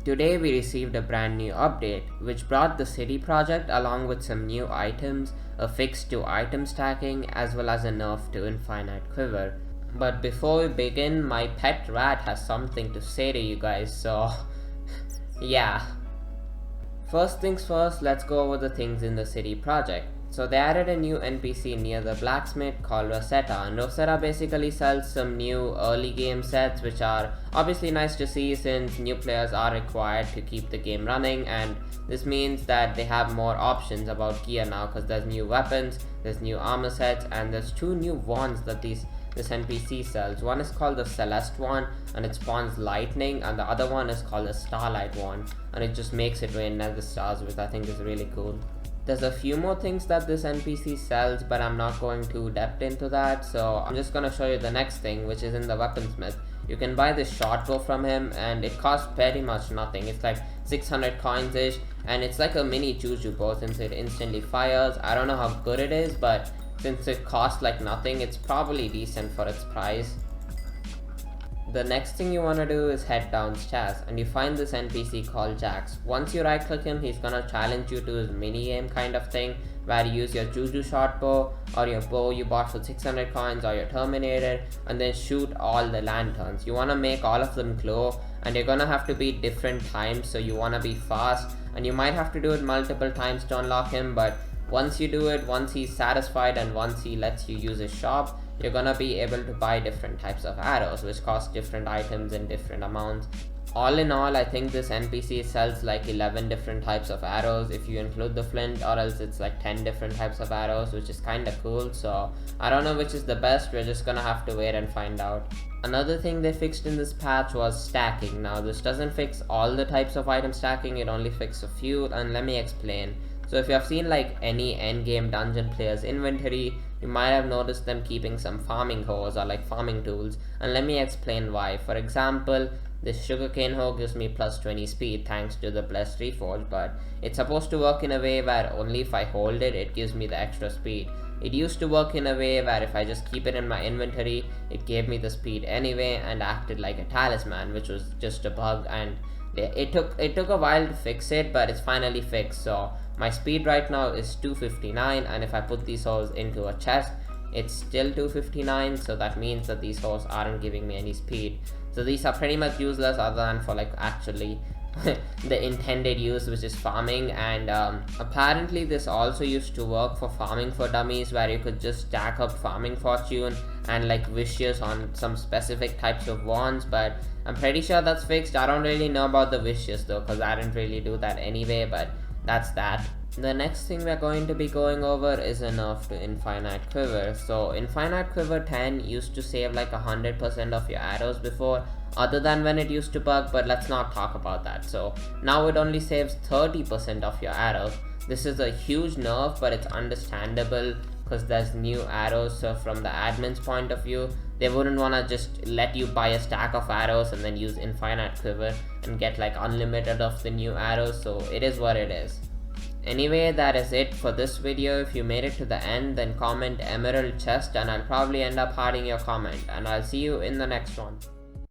Today we received a brand new update, which brought the city project along with some new items, a fix to item stacking, as well as a nerf to infinite quiver. But before we begin, my pet rat has something to say to you guys, so yeah. First things first, let's go over the things in the city project. So they added a new NPC near the blacksmith called Rosetta, and Rosetta basically sells some new early game sets, which are obviously nice to see since new players are required to keep the game running, and this means that they have more options about gear now because there's new weapons, there's new armor sets, and there's two new wands that this NPC sells. One is called the Celeste wand and it spawns lightning, and the other one is called the Starlight wand and it just makes it rain nether stars, which I think is really cool. There's a few more things that this NPC sells, but I'm not going too depth into that, so I'm just gonna show you the next thing, which is in the Weaponsmith. You can buy this short bow from him and it costs pretty much nothing. It's like 600 coins ish, and it's like a mini juju bow since it instantly fires. I don't know how good it is, but since it costs like nothing, it's probably decent for its price. The next thing you want to do is head downstairs and you find this NPC called Jax. Once you right click him, he's gonna challenge you to his mini game kind of thing, where you use your juju short bow or your bow you bought for 600 coins or your terminator and then shoot all the lanterns. You want to make all of them glow, and you're gonna have to beat different times, so you want to be fast, and you might have to do it multiple times to unlock him, but once you do it, once he's satisfied and once he lets you use his shop, you're gonna be able to buy different types of arrows which cost different items in different amounts. All in all, I think this NPC sells like 11 different types of arrows if you include the flint, or else it's like 10 different types of arrows, which is kinda cool. So I don't know which is the best, we're just gonna have to wait and find out. Another thing they fixed in this patch was stacking. Now this doesn't fix all the types of item stacking, it only fixes a few, and let me explain. So if you have seen like any endgame dungeon player's inventory, you might have noticed them keeping some farming hoes or like farming tools, and let me explain why. For example, this sugarcane hoe gives me plus 20 speed thanks to the blessed reforge, but it's supposed to work in a way where only if I hold it, it gives me the extra speed. It used to work in a way where if I just keep it in my inventory, it gave me the speed anyway and acted like a talisman, which was just a bug, and it took a while to fix it, but it's finally fixed. So my speed right now is 259, and if I put these hoes into a chest, it's still 259, so that means that these hoes aren't giving me any speed. So these are pretty much useless other than for like actually the intended use, which is farming. And apparently this also used to work for farming for dummies, where you could just stack up farming fortune and like wishes on some specific types of wands, but I'm pretty sure that's fixed. I don't really know about the wishes though, because I didn't really do that anyway, but that's that. The next thing we're going to be going over is a nerf to infinite quiver. So infinite quiver 10 used to save like 100% of your arrows before, other than when it used to bug, but let's not talk about that. So now it only saves 30% of your arrows. This is a huge nerf, but it's understandable because there's new arrows, so from the admin's point of view, they wouldn't want to just let you buy a stack of arrows and then use infinite quiver and get like unlimited of the new arrows, so it is what it is. Anyway, that is it for this video. If you made it to the end, then comment emerald chest and I'll probably end up hiding your comment, and I'll see you in the next one.